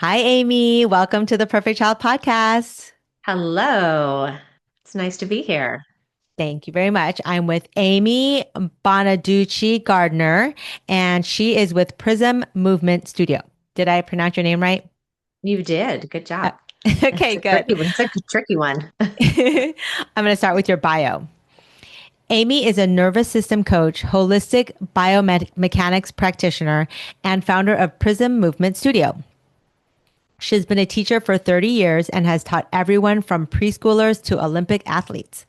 Hi, Amy. Welcome to the Perfect Child podcast. Hello. It's nice to be here. Thank you very much. I'm with Amy Bonaduce-Gardner, and she is with Prism Movement Studio. Did I pronounce your name right? You did. Good Uh, job. okay, good. It's a tricky one. I'm going to start with your bio. Amy is a nervous system coach, holistic biomechanics practitioner, and founder of Prism Movement Studio. She's been a teacher for 30 years and has taught everyone from preschoolers to Olympic athletes.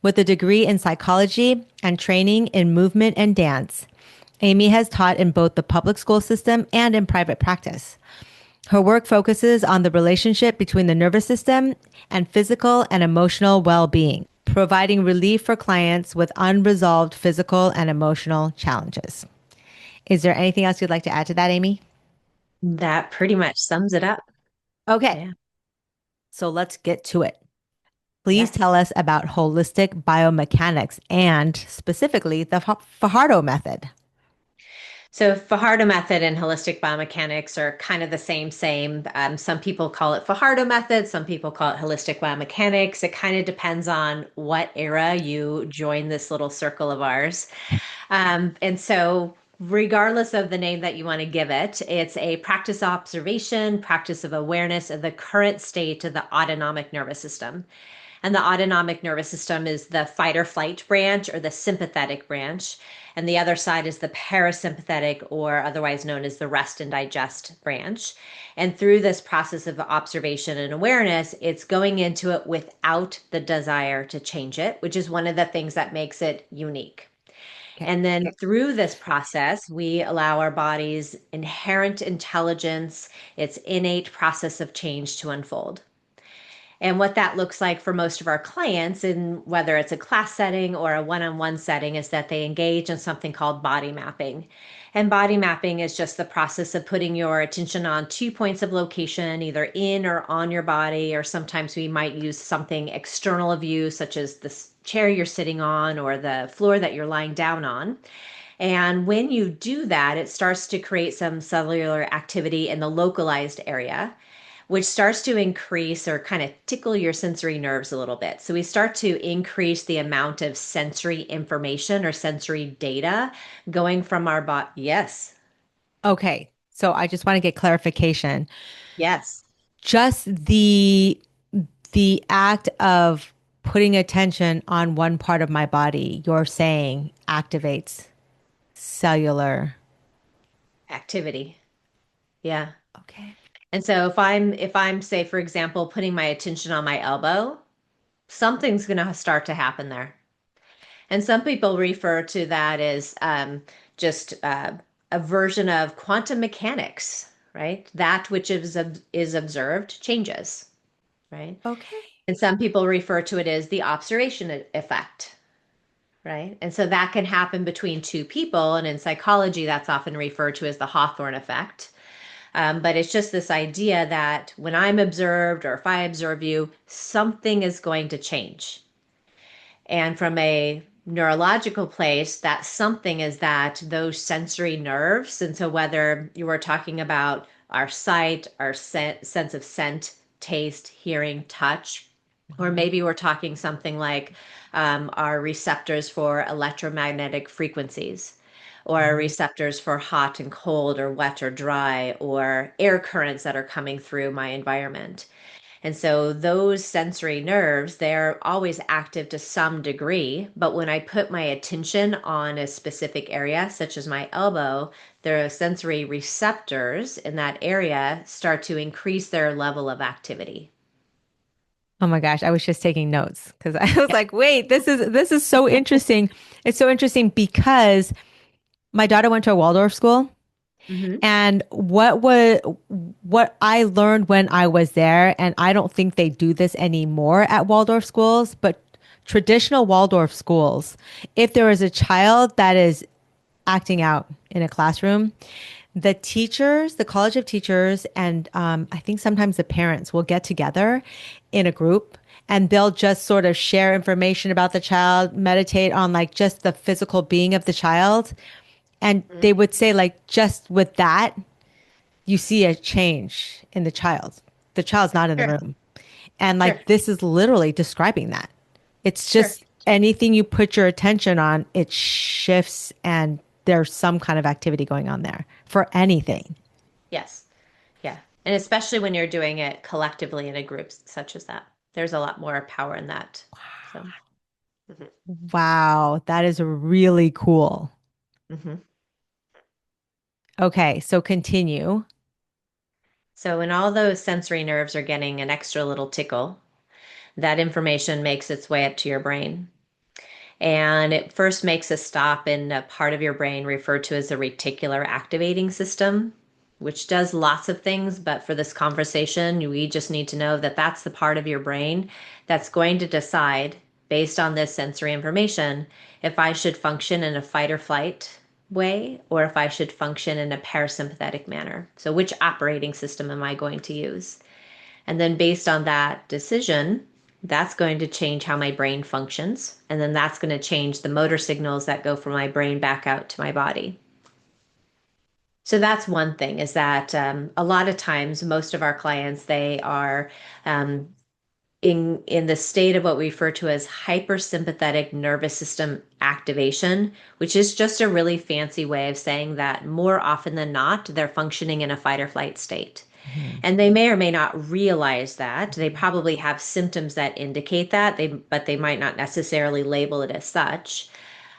With a degree in psychology and training in movement and dance, Amy has taught in both the public school system and in private practice. Her work focuses on the relationship between the nervous system and physical and emotional well being, providing relief for clients with unresolved physical and emotional challenges. Is there anything else you'd like to add to that, Amy? That pretty much sums it up. Okay, Yeah. so let's get to it. Please tell Yes. us about holistic biomechanics and specifically the Fajardo method. So Fajardo method and holistic biomechanics are kind of the same. Some people call it Fajardo method. Some people call it holistic biomechanics. It kind of depends on what era you join this little circle of ours. Regardless of the name that you want to give it, it's a practice observation, practice of awareness of the current state of the autonomic nervous system. And the autonomic nervous system is the fight or flight branch or the sympathetic branch. And the other side is the parasympathetic, or otherwise known as the rest and digest branch. And through this process of observation and awareness, it's going into it without the desire to change it, which is one of the things that makes it unique. Okay. And then through this process, we allow our body's inherent intelligence, its innate process of change to unfold. And what that looks like for most of our clients, in whether it's a class setting or a one on one setting, is that they engage in something called body mapping. And body mapping is just the process of putting your attention on 2 points of location, either in or on your body, or sometimes we might use something external of you, such as the chair you're sitting on or the floor that you're lying down on. And when you do that, it starts to create some cellular activity in the localized area, which starts to increase or kind of tickle your sensory nerves a little bit. So we start to increase the amount of sensory information or sensory data going from our body. Yes. Okay. So I just want to get clarification. Yes. Just the act of putting attention on one part of my body, you're saying activates cellular. Activity. Yeah. Okay. And so if I'm say for example putting my attention on my elbow, something's going to start to happen there. And some people refer to that as just a version of quantum mechanics, right? That which is observed changes, right? Okay. And some people refer to it as the observation effect, right? And so that can happen between two people. And in psychology, that's often referred to as the Hawthorne effect. But it's just this idea that when I'm observed or if I observe you, something is going to change. And from a neurological place, that something is that those sensory nerves. And so, whether you were talking about our sight, our sense of scent, taste, hearing, touch, or Mhm. maybe we're talking something like our receptors for electromagnetic frequencies, or our Mhm. receptors for hot and cold, or wet or dry, or air currents that are coming through my environment. And so those sensory nerves, they're always active to some degree. But when I put my attention on a specific area, such as my elbow, the sensory receptors in that area start to increase their level of activity. Oh my gosh, I was just taking notes because I was Yeah. like, wait, this is so interesting. It's so interesting because my daughter went to a Waldorf school. Hmm. And what I learned when I was there, and I don't think they do this anymore at Waldorf schools, but traditional Waldorf schools, if there is a child that is acting out in a classroom, the teachers, the College of Teachers, and I think sometimes the parents will get together in a group and they'll just sort of share information about the child, meditate on like just the physical being of the child. And they would say, like, just with that, you see a change in the child. The child's not in the Sure, room. And sure, like this is literally describing that. It's sure. just anything you put your attention on, it shifts and there's some kind of activity going on there for anything. Yes. Yeah. And especially when you're doing it collectively in a group such as that, there's a lot more power in that. So, mhm, Wow, that is really cool. mhm. Okay, so continue. So when all those sensory nerves are getting an extra little tickle, that information makes its way up to your brain. And it first makes a stop in a part of your brain referred to as the reticular activating system, which does lots of things. But for this conversation, we just need to know that that's the part of your brain that's going to decide, based on this sensory information, if I should function in a fight or flight way or if I should function in a parasympathetic manner. So, which operating system am I going to use? And then based on that decision, that's going to change how my brain functions. And then that's going to change the motor signals that go from my brain back out to my body. So that's one thing is that a lot of times, most of our clients, they are um, in the state of what we refer to as hypersympathetic nervous system activation, which is just a really fancy way of saying that more often than not, they're functioning in a fight or flight state. Mhm. And they may or may not realize that. They probably have symptoms that indicate that, but they might not necessarily label it as such.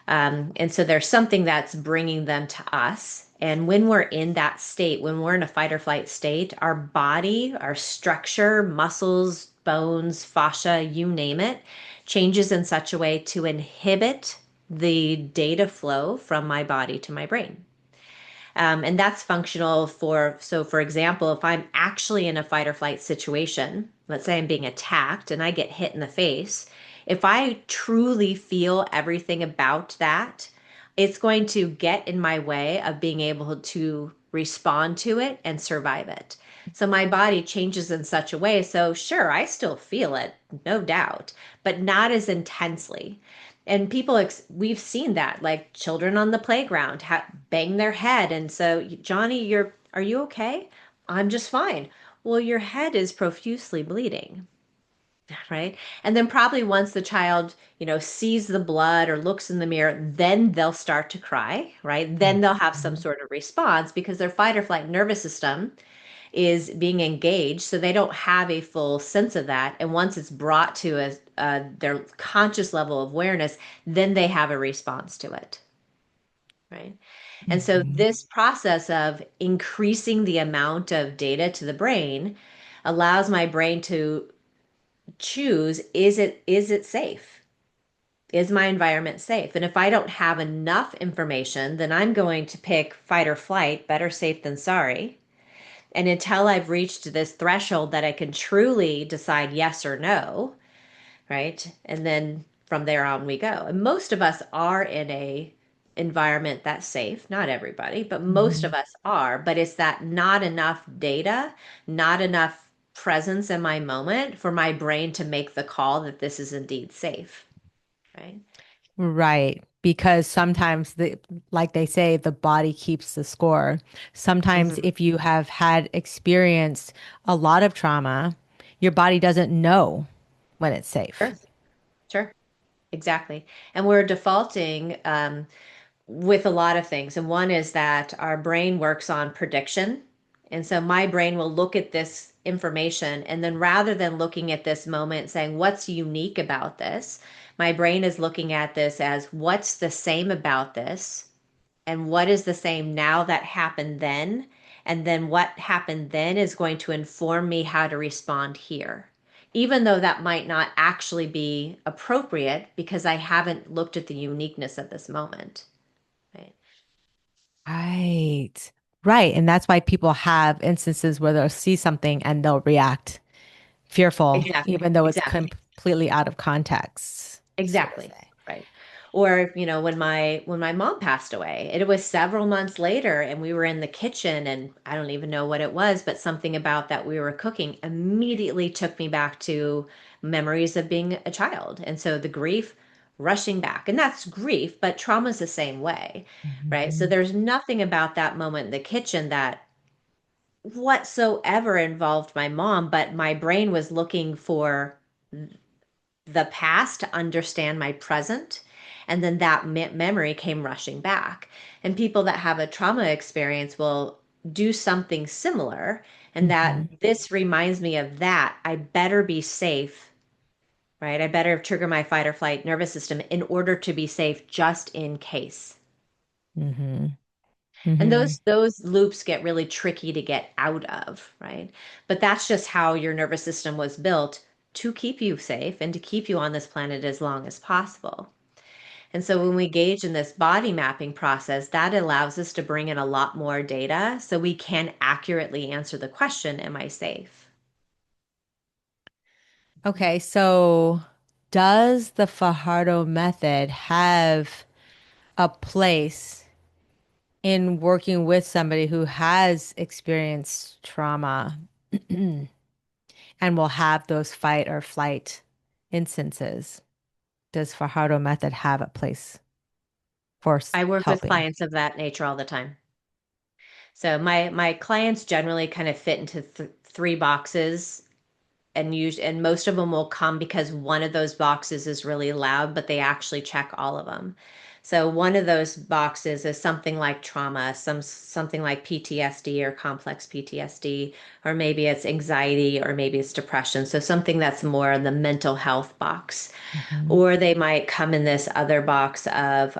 And so there's something that's bringing them to us. And when we're in that state, when we're in a fight or flight state, our body, our structure, muscles, bones, fascia, you name it, changes in such a way to inhibit the data flow from my body to my brain. And that's functional so for example, if I'm actually in a fight or flight situation, let's say I'm being attacked and I get hit in the face, if I truly feel everything about that, it's going to get in my way of being able to respond to it and survive it. So my body changes in such a way. So, sure, I still feel it, no doubt, but not as intensely. And we've seen that, like children on the playground bang their head. And so, Johnny, are you okay? I'm just fine. Well, your head is profusely bleeding, right? And then probably once the child, sees the blood or looks in the mirror, then they'll start to cry, right? Then they'll have some Mhm. sort of response because their fight or flight nervous system is being engaged, so they don't have a full sense of that. And once it's brought to their conscious level of awareness, then they have a response to it, right? And so Mhm. this process of increasing the amount of data to the brain allows my brain to choose, is it safe? Is my environment safe? And if I don't have enough information, then I'm going to pick fight or flight, better safe than sorry. And until I've reached this threshold that I can truly decide yes or no, right? And then from there on we go. And most of us are in a environment that's safe. Not everybody, but most of Mhm. us are. But it's that not enough data, not enough presence in my moment for my brain to make the call that this is indeed safe, right? Right. Because sometimes like they say, the body keeps the score. Sometimes Hmm. if you have had experienced a lot of trauma, your body doesn't know when it's safe. Sure, sure, exactly. And we're defaulting with a lot of things. And one is that our brain works on prediction. And so my brain will look at this information. And then rather than looking at this moment saying, what's unique about this? My brain is looking at this as what's the same about this? And what is the same now that happened then? And then what happened then is going to inform me how to respond here. Even though that might not actually be appropriate because I haven't looked at the uniqueness of this moment. Right. Right. Right. And that's why people have instances where they'll see something and they'll react fearful, Exactly. even though it's Exactly. completely out of context, so to Exactly. say. Right. Or, when my mom passed away, it was several months later and we were in the kitchen and I don't even know what it was, but something about that we were cooking immediately took me back to memories of being a child. And so the grief rushing back. And that's grief, but trauma's the same way, right? So Mhm. there's nothing about that moment in the kitchen that whatsoever involved my mom, but my brain was looking for the past to understand my present. And then that memory came rushing back. And people that have a trauma experience will do something similar. And that Hmm. this reminds me of that. I better be safe, right? I better trigger my fight or flight nervous system in order to be safe just in case. Hmm. And Hmm. those loops get really tricky to get out of, right? But that's just how your nervous system was built to keep you safe and to keep you on this planet as long as possible. And so when we engage in this body mapping process, that allows us to bring in a lot more data so we can accurately answer the question, am I safe? Okay, so does the Fajardo method have a place in working with somebody who has experienced trauma and will have those fight or flight instances? Does Fajardo method have a place for I work with helping? clients of that nature all the time. So my clients generally kind of fit into three boxes, and most of them will come because one of those boxes is really loud, but they actually check all of them. So one of those boxes is something like trauma, something like PTSD or complex PTSD, or maybe it's anxiety, or maybe it's depression. So something that's more in the mental health box. Hmm. Or they might come in this other box of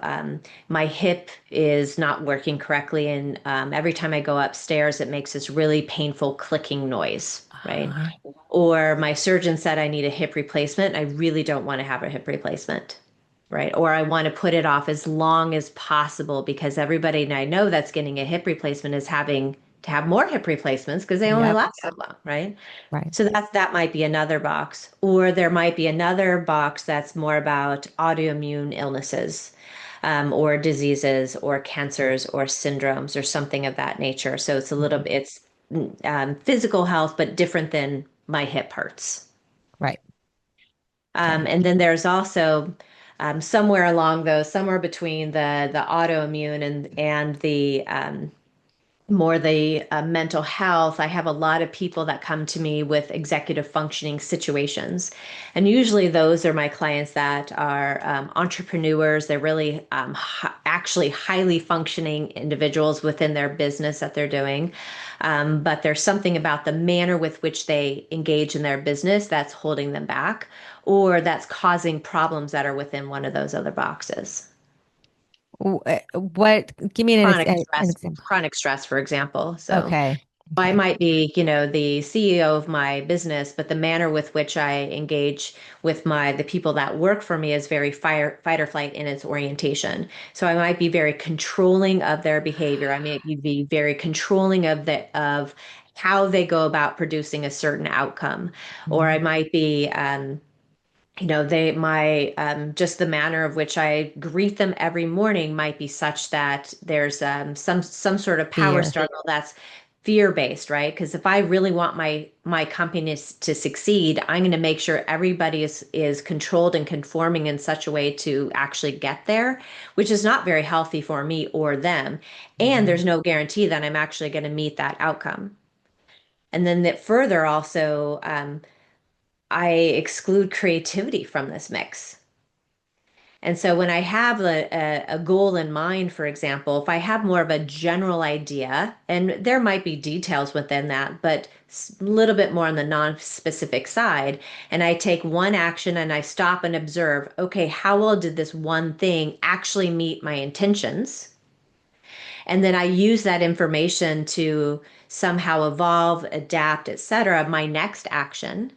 my hip is not working correctly, and every time I go upstairs, it makes this really painful clicking noise, right? Uh-huh. Or my surgeon said I need a hip replacement. I really don't want to have a hip replacement, right? Or I want to put it off as long as possible because everybody I know that's getting a hip replacement is having to have more hip replacements because they only Yep. last so long, right? Right. So that might be another box. Or there might be another box that's more about autoimmune illnesses, or diseases or cancers or syndromes or something of that nature. So it's a little Mhm. bit, it's physical health, but different than my hip hurts. Right. Okay. And then there's also somewhere along those, somewhere between the autoimmune and the more the mental health, I have a lot of people that come to me with executive functioning situations. And usually those are my clients that are entrepreneurs. They're really actually highly functioning individuals within their business that they're doing. But there's something about the manner with which they engage in their business that's holding them back, or that's causing problems that are within one of those other boxes. What, give me an example. Chronic stress, for example. So Okay. I Okay. might be, the CEO of my business, but the manner with which I engage with the people that work for me is very fight or flight in its orientation. So I might be very controlling of their behavior. I may be very controlling of how they go about producing a certain outcome, or I Mhm. might be they my just the manner of which I greet them every morning might be such that there's some sort of power Fear. struggle that's fear based, right? Because if I really want my company to succeed, I'm going to make sure everybody is controlled and conforming in such a way to actually get there, which is not very healthy for me or them, and Mhm. there's no guarantee that I'm actually going to meet that outcome. And then that further also, I exclude creativity from this mix. And so when I have a goal in mind, for example, if I have more of a general idea, and there might be details within that, but a little bit more on the non-specific side, and I take one action and I stop and observe, okay, how well did this one thing actually meet my intentions? And then I use that information to somehow evolve, adapt, etc., my next action.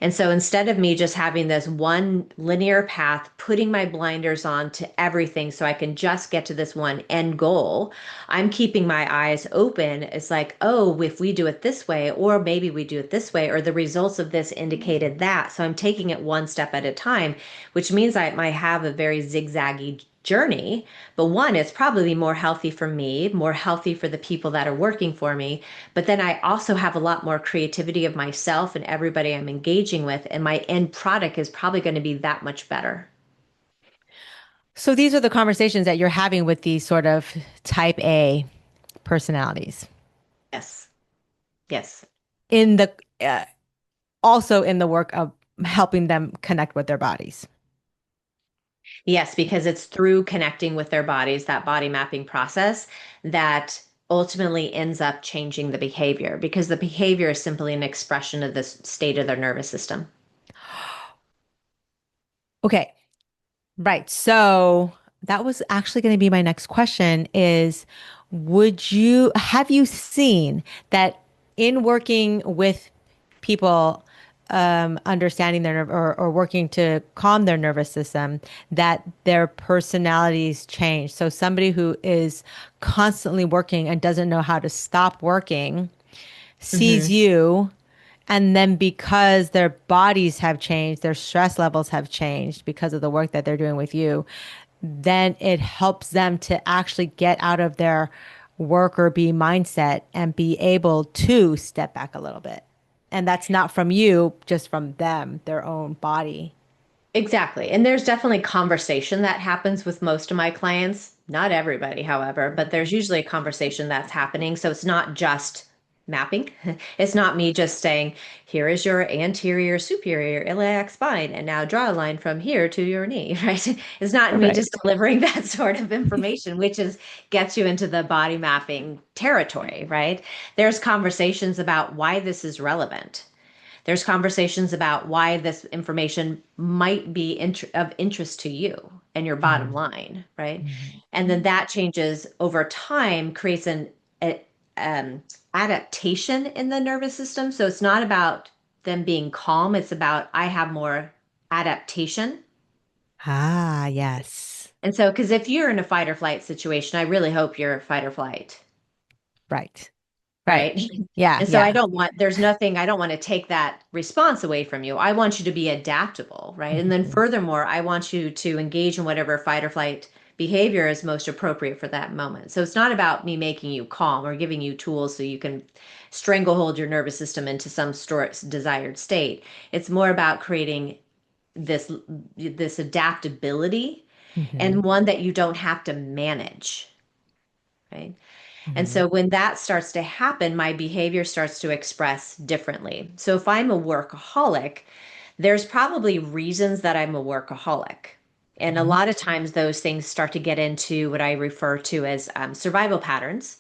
And so instead of me just having this one linear path, putting my blinders on to everything so I can just get to this one end goal, I'm keeping my eyes open. It's like, oh, if we do it this way, or maybe we do it this way, or the results of this indicated that. So I'm taking it one step at a time, which means I might have a very zigzaggy journey. But one, it's probably more healthy for me, more healthy for the people that are working for me. But then I also have a lot more creativity of myself and everybody I'm engaging with, and my end product is probably going to be that much better. So these are the conversations that you're having with these sort of type A personalities. Yes. Yes. in the also in the work of helping them connect with their bodies. Yes, because it's through connecting with their bodies, that body mapping process, that ultimately ends up changing the behavior because the behavior is simply an expression of the state of their nervous system. Okay, right. So that was actually going to be my next question is have you seen that in working with people understanding their nerve or working to calm their nervous system that their personalities change? So somebody who is constantly working and doesn't know how to stop working sees Hmm. you, and then because their bodies have changed, their stress levels have changed because of the work that they're doing with you, then it helps them to actually get out of their work or be mindset and be able to step back a little bit. And that's not from you, just from them, their own body. Exactly. And there's definitely conversation that happens with most of my clients. Not everybody, however, but there's usually a conversation that's happening. So it's not just mapping. It's not me just saying, here is your anterior superior iliac spine, and now draw a line from here to your knee, right? It's not me just Right. delivering that sort of information, which is gets you into the body mapping territory, right? There's conversations about why this is relevant. There's conversations about why this information might be of interest to you and your bottom Mhm. line, right? Mhm. And then that changes over time, creates a, um, adaptation in the nervous system. So it's not about them being calm, it's about I have more adaptation. Ah, yes. And so, because if you're in a fight or flight situation, I really hope you're fight or flight. Right. Right. Right. Yeah, And so yeah. there's nothing, I don't want to take that response away from you. I want you to be adaptable, right? And then Mhm. furthermore, I want you to engage in whatever fight or flight behavior is most appropriate for that moment. So it's not about me making you calm or giving you tools so you can stranglehold your nervous system into some desired state. It's more about creating this this adaptability Mhm. and one that you don't have to manage, right? And Mhm. so when that starts to happen, my behavior starts to express differently. So if I'm a workaholic, there's probably reasons that I'm a workaholic. And a Mhm. lot of times those things start to get into what I refer to as survival patterns.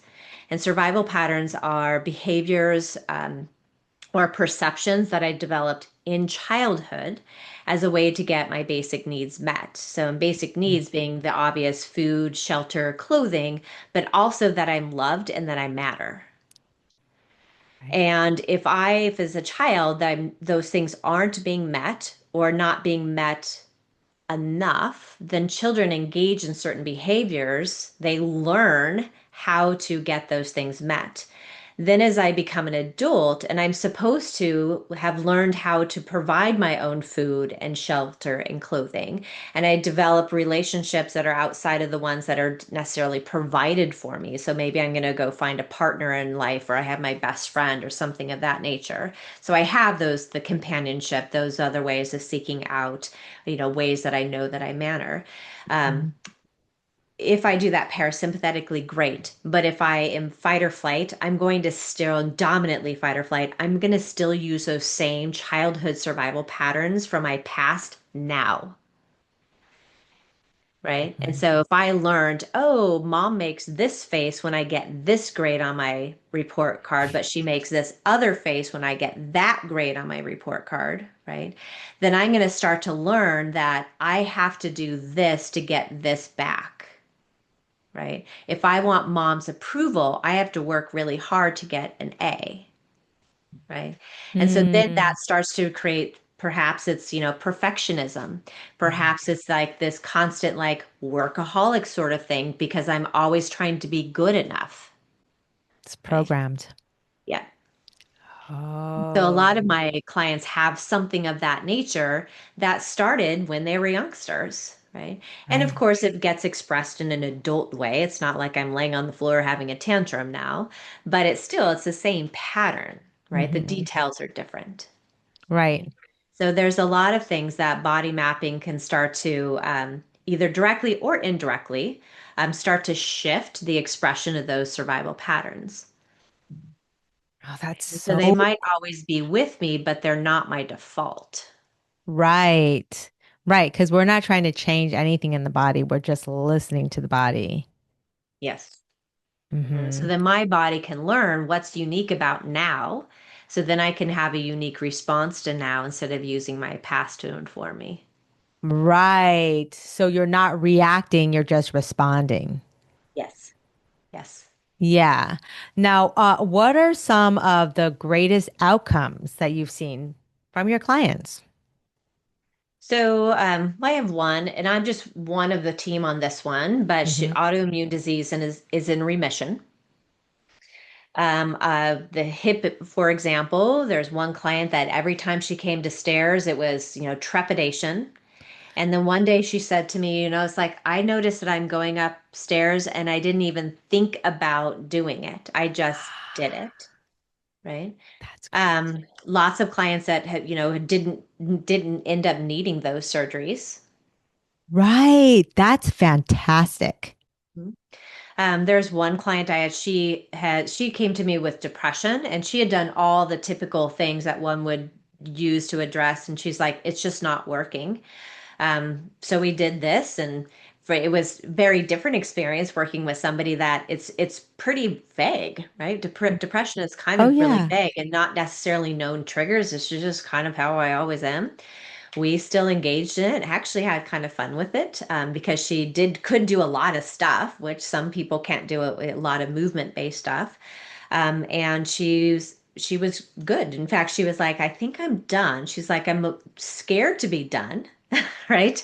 And survival patterns are behaviors, or perceptions that I developed in childhood as a way to get my basic needs met. So, in basic needs being the obvious food, shelter, clothing, but also that I'm loved and that I matter. Right. And if as a child, those things aren't being met or not being met enough, then children engage in certain behaviors. They learn how to get those things met. Then, as I become an adult and I'm supposed to have learned how to provide my own food and shelter and clothing, and I develop relationships that are outside of the ones that are necessarily provided for me. So maybe I'm going to go find a partner in life, or I have my best friend, or something of that nature. So I have the companionship, those other ways of seeking out, ways that I know that I manner. Um, Mhm. if I do that parasympathetically, great. But if I am fight or flight, I'm going to still dominantly fight or flight. I'm going to still use those same childhood survival patterns from my past now. Right. And Mhm. so if I learned, oh, mom makes this face when I get this grade on my report card, but she makes this other face when I get that grade on my report card, right? Then I'm going to start to learn that I have to do this to get this back, right? If I want mom's approval, I have to work really hard to get an A, right? And so then Mm. that starts to create, perhaps it's, perfectionism. Mhm. Perhaps it's like this constant like workaholic sort of thing because I'm always trying to be good enough, It's right? programmed. Yeah. So a lot of Oh, my clients have something of that nature that started when they were youngsters, right? And of right. course, it gets expressed in an adult way. It's not like I'm laying on the floor having a tantrum now, but it's the same pattern, right? The Hmm. details are different. Right. Right? So there's a lot of things that body mapping can start to either directly or indirectly start to shift the expression of those survival patterns. Oh, that's And so they so might always be with me, but they're not my default. right. Right. Because we're not trying to change anything in the body. We're just listening to the body. Yes. So Hmm. then my body can learn what's unique about now. So then I can have a unique response to now instead of using my past to inform me. Right. So you're not reacting, you're just responding. Yes. Yes. Yeah. Now, what are some of the greatest outcomes that you've seen from your clients? So I have one, and I'm just one of the team on this one, but Hmm. autoimmune disease and is in remission. The hip, for example, there's one client that every time she came to stairs, it was, trepidation. And then one day she said to me, it's like, I noticed that I'm going upstairs and I didn't even think about doing it. I just did it. Right. That's crazy. Lots of clients that have, didn't end up needing those surgeries. Right. That's fantastic. Mhm. There's one client I had, she came to me with depression and she had done all the typical things that one would use to address. And she's like, it's just not working. So we did this, and it was very different experience working with somebody that it's pretty vague, right? Depression is kind Oh, of really yeah. vague and not necessarily known triggers. It's just kind of how I always am. We still engaged in it. Actually, had kind of fun with it because she could do a lot of stuff, which some people can't do a lot of movement based stuff. And she was good. In fact, she was like, I think I'm done. She's like, I'm scared to be done, right?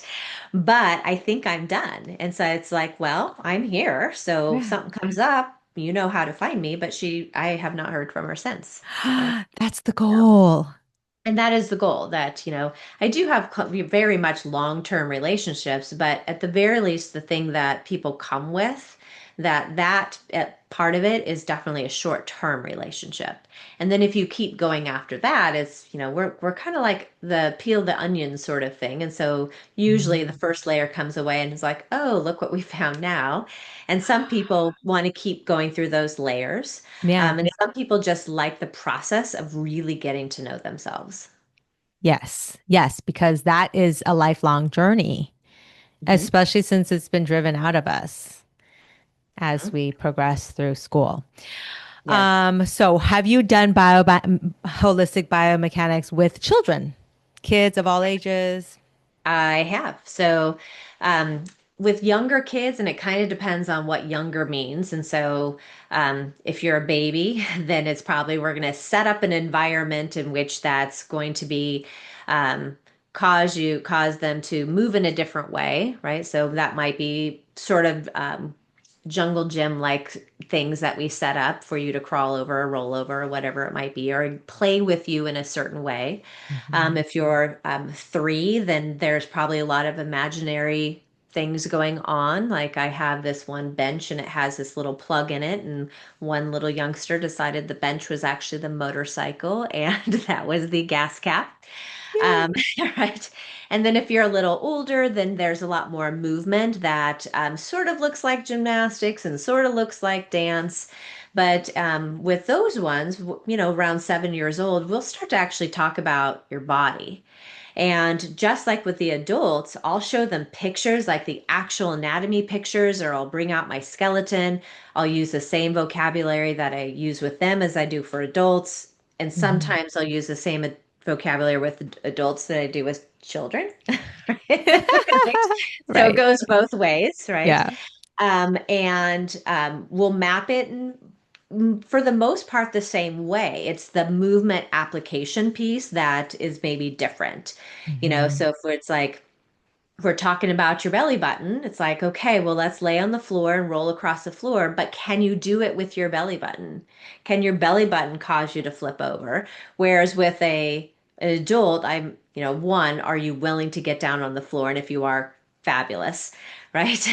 But I think I'm done. And so it's like, well, I'm here. So if Yeah. something comes up, you know how to find me. But I have not heard from her since. So. That's the goal. And that is the goal that, I do have very much long-term relationships, but at the very least, the thing that people come with, that part of it is definitely a short-term relationship. And then if you keep going after that, it's, we're kind of like the peel the onion sort of thing. And so usually the Mhm. first layer comes away and it's like, oh, look what we found now. And some people want to keep going through those layers. Yeah. And some people just like the process of really getting to know themselves. Yes. Yes. Because that is a lifelong journey, Hmm. especially since it's been driven out of us as we progress through school. Yes, So have you done holistic biomechanics with children, kids of all ages? I have. So, um, with younger kids, and it kind of depends on what younger means. And so, if you're a baby, then it's probably we're going to set up an environment in which that's going to be um, cause them to move in a different way, right? So that might be sort of jungle gym like things that we set up for you to crawl over or roll over or whatever it might be, or play with you in a certain way. Mhm. If you're 3, then there's probably a lot of imaginary things going on. Like I have this one bench and it has this little plug in it, and one little youngster decided the bench was actually the motorcycle, and that was the gas cap. Yay. Um, right. And then if you're a little older, then there's a lot more movement that sort of looks like gymnastics and sort of looks like dance. But with those ones, around 7 years old, we'll start to actually talk about your body. And just like with the adults, I'll show them pictures, like the actual anatomy pictures, or I'll bring out my skeleton. I'll use the same vocabulary that I use with them as I do for adults. And Mhm. sometimes I'll use the same vocabulary with adults that I do with children. Right? So it Right. goes both ways, right? Yeah. And we'll map it for the most part the same way. It's the movement application piece that is maybe different. Mhm. So it's like if we're talking about your belly button, it's like, okay, well, let's lay on the floor and roll across the floor, but can you do it with your belly button? Can your belly button cause you to flip over? Whereas with an adult, one, are you willing to get down on the floor? And if you are, fabulous, right?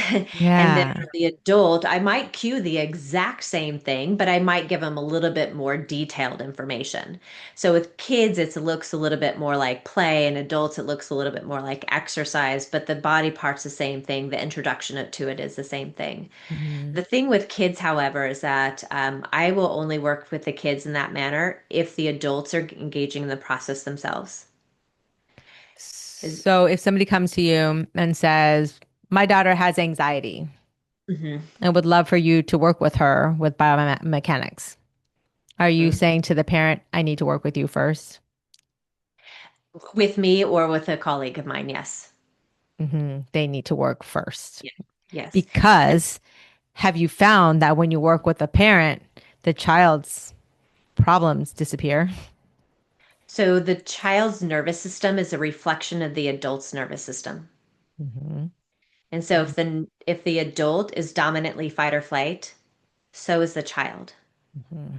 And then Yeah. for the adult, I might cue the exact same thing, but I might give them a little bit more detailed information. So with kids, it looks a little bit more like play, and adults, it looks a little bit more like exercise, but the body part's the same thing. The introduction to it is the same thing. Mhm. The thing with kids, however, is that I will only work with the kids in that manner if the adults are engaging in the process themselves. Is So if somebody comes to you and says, my daughter has anxiety mhm, and would love for you to work with her with biomechanics, are you mhm. saying to the parent, I need to work with you first? With me or with a colleague of mine, yes. They need to work first. Yeah. Yes. Because have you found that when you work with a parent, the child's problems disappear? So the child's nervous system is a reflection of the adult's nervous system. Hmm. And so if the adult is dominantly fight or flight, so is the child. Hmm.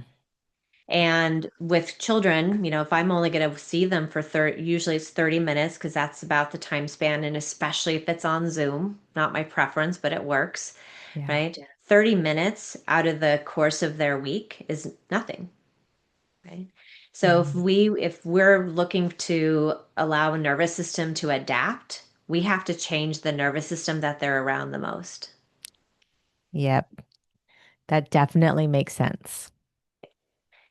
And with children, if I'm only going to see them for 30, usually it's 30 minutes because that's about the time span. And especially if it's on Zoom, not my preference, but it works, Yeah. right? 30 minutes out of the course of their week is nothing, right? So if Mhm. we if we're looking to allow a nervous system to adapt, we have to change the nervous system that they're around the most. Yep. That definitely makes sense.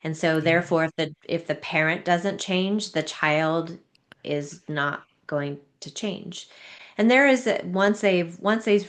And so Yeah. therefore if the parent doesn't change, the child is not going to change. And there is once they've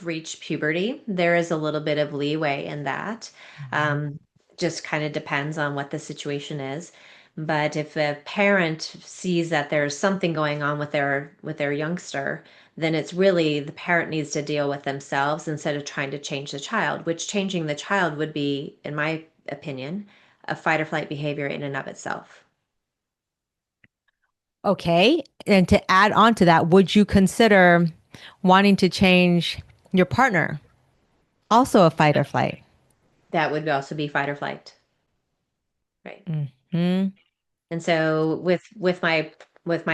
reached puberty, there is a little bit of leeway in that. Mhm. Um, just kind of depends on what the situation is. But if a parent sees that there's something going on with their youngster, then it's really the parent needs to deal with themselves instead of trying to change the child, which changing the child would be, in my opinion, a fight or flight behavior in and of itself. Okay. And to add on to that, would you consider wanting to change your partner? Also a fight or flight. That would also be fight or flight, right? Hmm. And so with my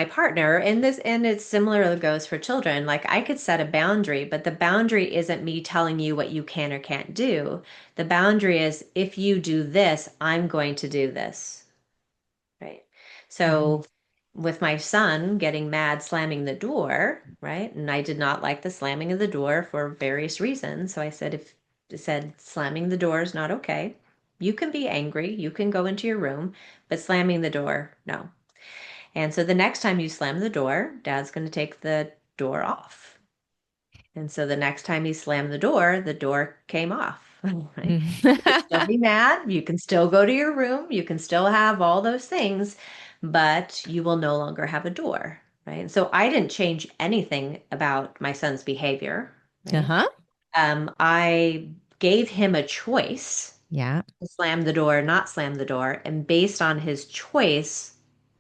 partner, and it's similar goes for children. Like I could set a boundary, but the boundary isn't me telling you what you can or can't do. The boundary is if you do this, I'm going to do this. Right. Hmm. So with my son getting mad slamming the door, right? And I did not like the slamming of the door for various reasons. So I said slamming the door is not okay. You can be angry, you can go into your room, but slamming the door, no. And so the next time you slam the door, Dad's going to take the door off. And so the next time he slammed the door came off. Right? You can still be mad. You can still go to your room. You can still have all those things, but you will no longer have a door. Right. And so I didn't change anything about my son's behavior. Right. Uh-huh. I gave him a choice Yeah. to slam the door, not slam the door. And based on his choice,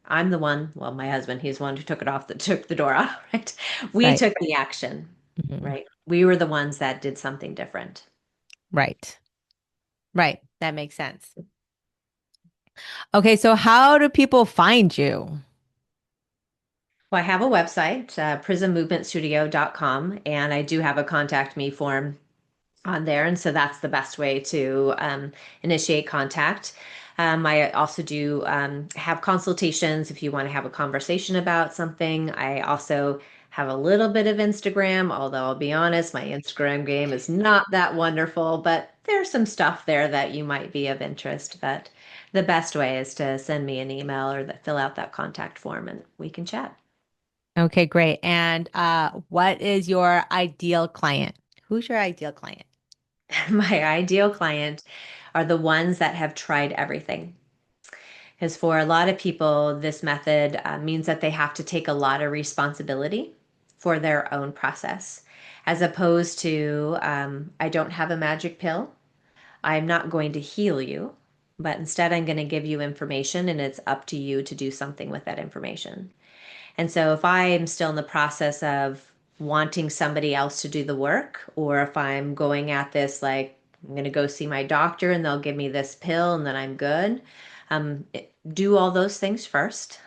I'm the one, well, my husband, he's the one who took it off, that took the door off, right? We Right. took the action, Hmm. right? We were the ones that did something different. Right. Right. That makes sense. Okay. So how do people find you? Well, I have a website, prismmovementstudio.com, and I do have a contact me form on there. And so that's the best way to initiate contact. I also do have consultations if you want to have a conversation about something. I also have a little bit of Instagram, although I'll be honest, my Instagram game is not that wonderful, but there's some stuff there that you might be of interest. But the best way is to send me an email or fill out that contact form and we can chat. Okay, great. And what is your ideal client? Who's your ideal client? My ideal client are the ones that have tried everything. Because for a lot of people, this method means that they have to take a lot of responsibility for their own process, as opposed to I don't have a magic pill. I'm not going to heal you, but instead, I'm going to give you information and it's up to you to do something with that information. And so if I'm still in the process of wanting somebody else to do the work, or if I'm going at this like I'm going to go see my doctor and they'll give me this pill and then I'm good, do all those things first,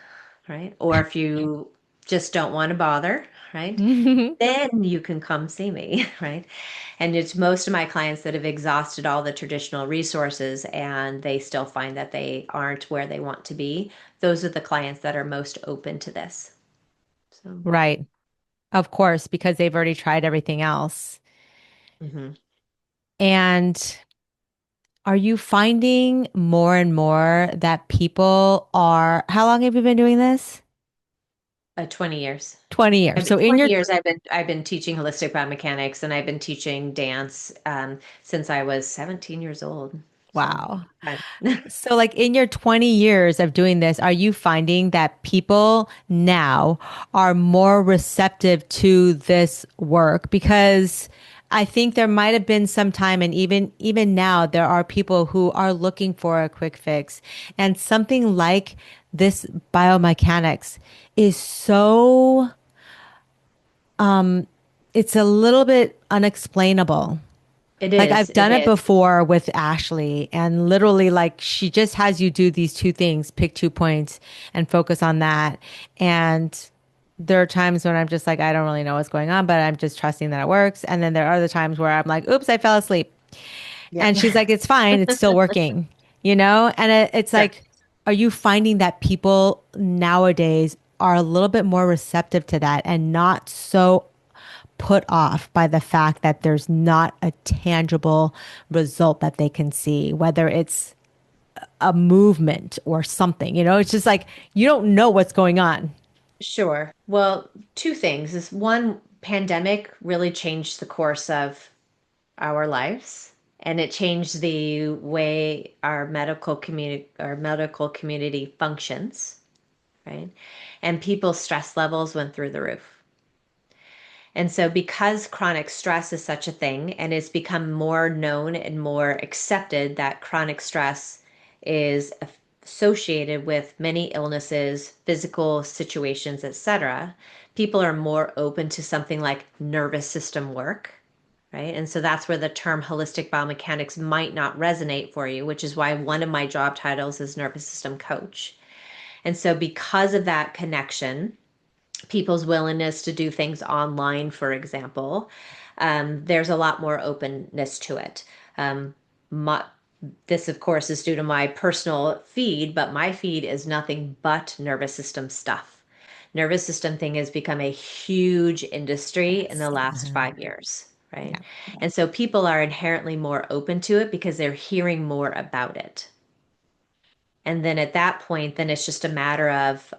right? Or if you just don't want to bother, right? Then you can come see me, right? And it's most of my clients that have exhausted all the traditional resources and they still find that they aren't where they want to be. Those are the clients that are most open to this. So, Right. Of course, because they've already tried everything else. mhm. And are you finding more and more that people are, how long have you been doing this? 20 years. 20 years. So in 20 your, years I've been teaching holistic biomechanics and I've been teaching dance since I was 17 years old. So, wow. time. So, like in your 20 years of doing this, are you finding that people now are more receptive to this work? Because I think there might have been some time, and even now, there are people who are looking for a quick fix, and something like this biomechanics is so it's a little bit unexplainable. It Like is. I've It done it is. before with Ashley, and literally, like she just has you do these two things, pick 2 points and focus on that. And there are times when I'm just like, I don't really know what's going on, but I'm just trusting that it works. And then there are other times where I'm like, oops, I fell asleep. Yep. And she's like, it's fine, it's still working, you know? And it's Sure. like, are you finding that people nowadays are a little bit more receptive to that and not so put off by the fact that there's not a tangible result that they can see, whether it's a movement or something. It's just like you don't know what's going on. Sure. Well, two things is one, pandemic really changed the course of our lives and it changed the way our medical community functions, right? And people's stress levels went through the roof. And so, because chronic stress is such a thing and it's become more known and more accepted that chronic stress is associated with many illnesses, physical situations, etc., people are more open to something like nervous system work, right? And so that's where the term holistic biomechanics might not resonate for you, which is why one of my job titles is nervous system coach. And so, because of that connection, people's willingness to do things online, for example, there's a lot more openness to it. Um, my, this, of course, is due to my personal feed, but my feed is nothing but nervous system stuff. Nervous system thing has become a huge industry in the Yes. last 5 years, right? Yeah. And so people are inherently more open to it because they're hearing more about it. And then at that point, then it's just a matter of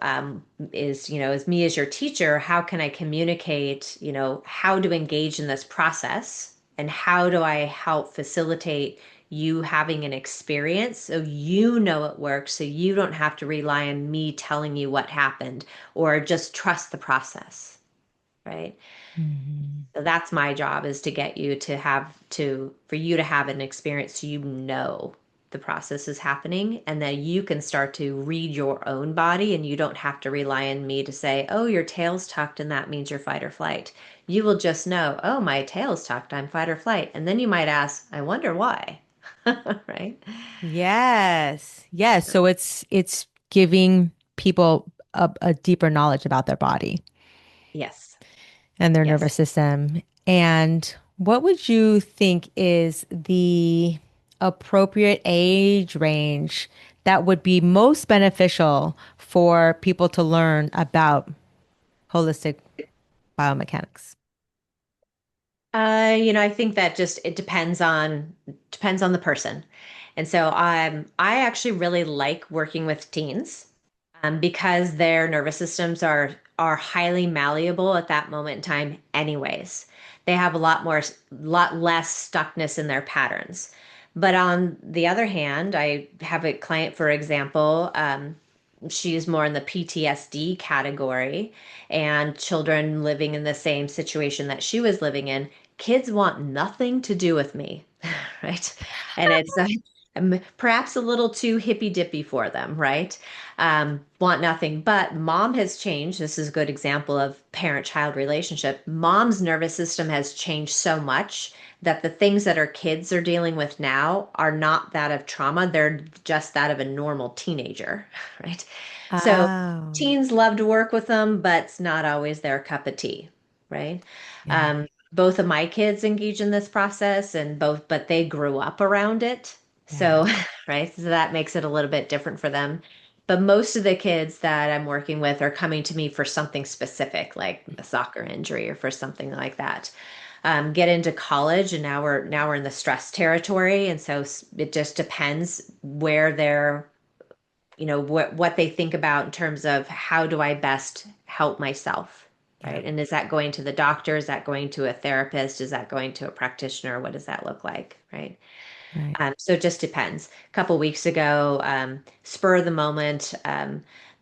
as me as your teacher, how can I communicate, how to engage in this process and how do I help facilitate you having an experience so you know it works, so you don't have to rely on me telling you what happened or just trust the process, right? Mhm. So that's my job is to get you to have to for you to have an experience so you know the process is happening and that you can start to read your own body and you don't have to rely on me to say, "Oh, your tail's tucked and that means you're fight or flight." You will just know, "Oh, my tail's tucked, I'm fight or flight." And then you might ask, "I wonder why." Right? Yes. Yes. So it's giving people a deeper knowledge about their body Yes. and their Yes. nervous system. And what would you think is the appropriate age range that would be most beneficial for people to learn about holistic biomechanics? I think that just it depends on the person. And so I actually really like working with teens because their nervous systems are highly malleable at that moment in time anyways. They have lot less stuckness in their patterns. But on the other hand, I have a client, for example, she's more in the PTSD category and children living in the same situation that she was living in. Kids want nothing to do with me, right? And it's perhaps a little too hippy dippy for them, right? Want nothing. But mom has changed. This is a good example of parent child relationship. Mom's nervous system has changed so much that the things that our kids are dealing with now are not that of trauma. They're just that of a normal teenager, right? So Oh, teens love to work with them, but it's not always their cup of tea, right? yeah, Both of my kids engage in this process but they grew up around it. yeah, So, right, so that makes it a little bit different for them. But most of the kids that I'm working with are coming to me for something specific, like a soccer injury or for something like that. Get into college, and now we're in the stress territory, and so it just depends where they're, what they think about in terms of how do I best help myself, yeah, right? And is that going to the doctor? Is that going to a therapist? Is that going to a practitioner? What does that look like, right? right. So it just depends. A couple weeks ago, spur of the moment,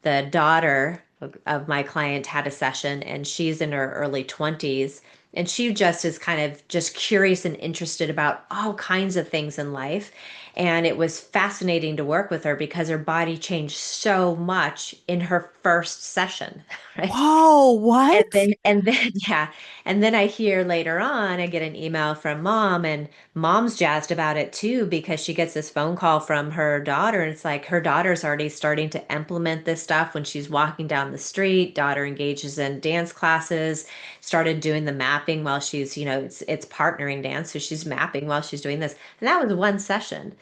the daughter of my client had a session, and she's in her early 20s. And she just is kind of just curious and interested about all kinds of things in life. And it was fascinating to work with her because her body changed so much in her first session, right? Whoa, And what? then, yeah. And then I hear later on, I get an email from mom, and mom's jazzed about it too because she gets this phone call from her daughter. And it's like her daughter's already starting to implement this stuff when she's walking down the street. Daughter engages in dance classes, started doing the mapping while she's, it's partnering dance. So she's mapping while she's doing this. And that was one session.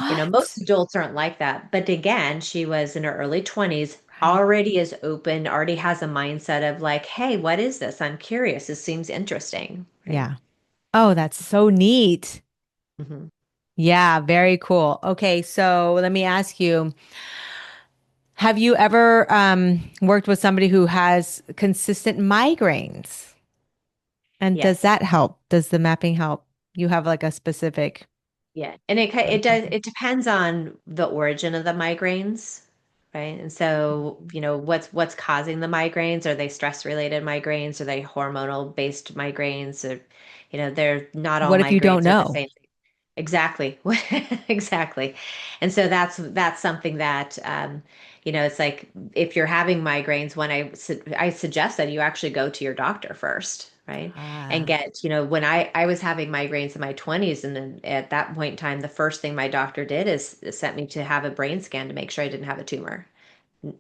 Most What? adults aren't like that. But again, she was in her early 20s, Right. already is open, already has a mindset of like, hey, what is this? I'm curious. This seems interesting, right? Yeah. Oh, that's so neat. Hmm. Yeah, very cool. Okay, so let me ask you, have you ever worked with somebody who has consistent migraines? And does Yes. that help? Does the mapping help? You have like a specific Yeah. And it protocol does, for? it depends on the origin of the migraines, right? And so, what's causing the migraines? Are they stress related migraines? Are they hormonal based migraines? Or, they're not all What if you don't migraines are the know? same. Exactly. Exactly. And so that's something that, it's like if you're having migraines, I suggest that you actually go to your doctor first, right? And Ah, get, when I was having migraines in my 20s, and then at that point in time, the first thing my doctor did is sent me to have a brain scan to make sure I didn't have a tumor.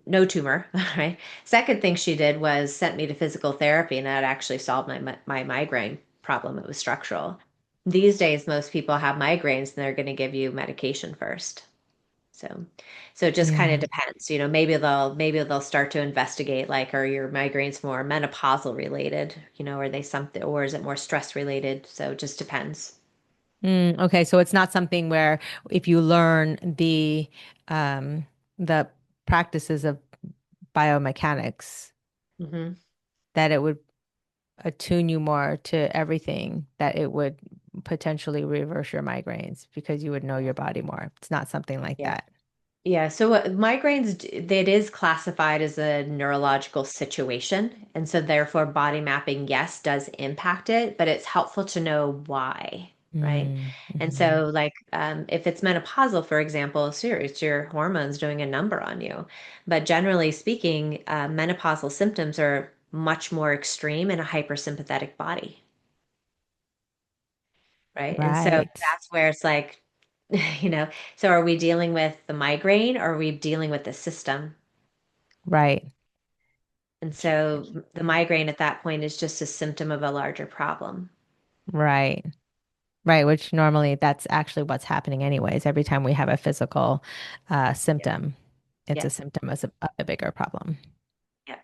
No tumor, right? Second thing she did was sent me to physical therapy, and that actually solved my migraine problem. It was structural. These days, most people have migraines, and they're going to give you medication first. So, so it just kind of yeah. depends. Maybe they'll start to investigate, like, are your migraines more menopausal related? Are they something, or is it more stress related? So it just depends. Okay, so it's not something where if you learn um the practices of biomechanics Hmm. that it would attune you more to everything, that it would potentially reverse your migraines because you would know your body more. It's not something like Yeah. that. Yeah, so that is classified as a neurological situation. And so therefore body mapping, yes, does impact it, but it's helpful to know why, right? And Mm-hmm. so like if it's menopausal, for example, sure, it's your hormones doing a number on you. But generally speaking, menopausal symptoms are much more extreme in a hypersympathetic body, right? And so Right, that's where it's like, you know, so are we dealing with the migraine, or are we dealing with the system? right, And so the migraine at that point is just a symptom of a larger problem. right, right, which normally that's actually what's happening anyways. Every time we have a physical Yeah. symptom, it's a Yeah. symptom of a bigger problem. Yeah.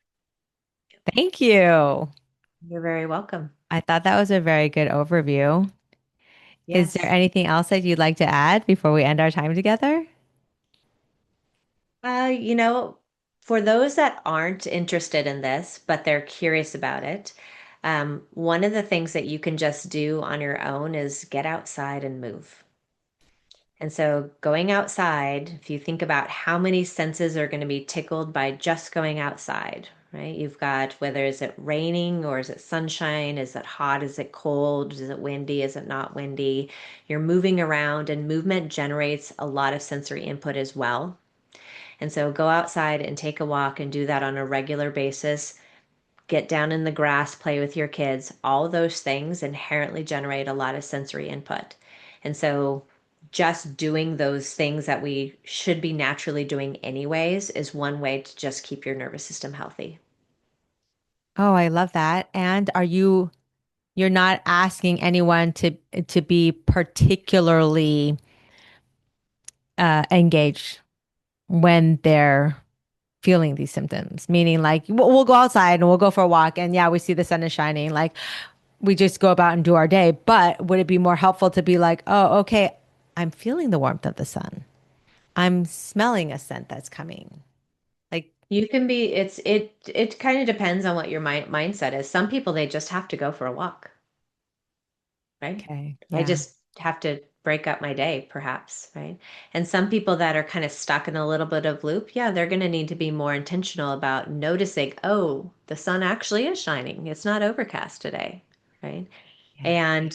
Thank you. You're very welcome. I thought that was a very good overview. Is there Yes. anything else that you'd like to add before we end our time together? Uh, you know, for those that aren't interested in this, but they're curious about it, one of the things that you can just do on your own is get outside and move. And so going outside, if you think about how many senses are going to be tickled by just going outside, right? You've got whether is it raining or is it sunshine? Is it hot? Is it cold? Is it windy? Is it not windy? You're moving around, and movement generates a lot of sensory input as well. And so go outside and take a walk and do that on a regular basis. Get down in the grass, play with your kids. All of those things inherently generate a lot of sensory input. And so just doing those things that we should be naturally doing anyways is one way to just keep your nervous system healthy. Oh, I love that. And you're not asking anyone to be particularly engaged when they're feeling these symptoms, meaning like we'll go outside and we'll go for a walk and yeah, we see the sun is shining. Like we just go about and do our day. But would it be more helpful to be like, oh, okay, I'm feeling the warmth of the sun. I'm smelling a scent that's coming. Like, You can be, it kind of depends on what your mindset is. Some people, they just have to go for a walk, right? okay, I yeah, just have to break up my day, perhaps, right? And some people that are kind of stuck in a little bit of loop, yeah, they're going to need to be more intentional about noticing, oh, the sun actually is shining. It's not overcast today, right? yeah, And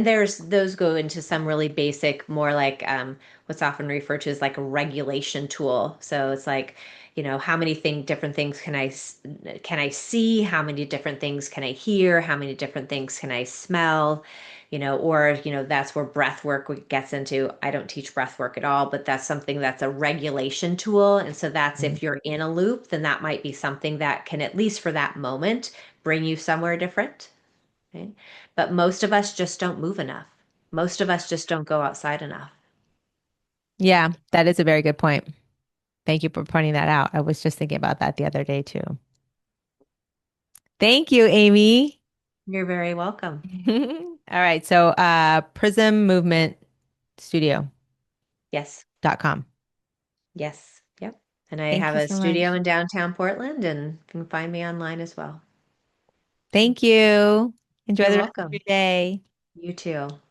there's those go into some really basic, more like what's often referred to as like a regulation tool. So it's like, how many different things can I see? How many different things can I hear? How many different things can I smell? Or that's where breath work gets into. I don't teach breath work at all, but that's something that's a regulation tool. And so that's, mhm. if you're in a loop, then that might be something that can, at least for that moment, bring you somewhere different. Right? But most of us just don't move enough. Most of us just don't go outside enough. Yeah, that is a very good point. Thank you for pointing that out. I was just thinking about that the other day too. Thank you, Amy. You're very welcome. All right. So, Prism Movement Studio.com. Yes. Yes. Yep. And I Thank have you a so studio much. in downtown Portland, and you can find me online as well. Thank you. Enjoy You're the rest of your welcome. day. You too.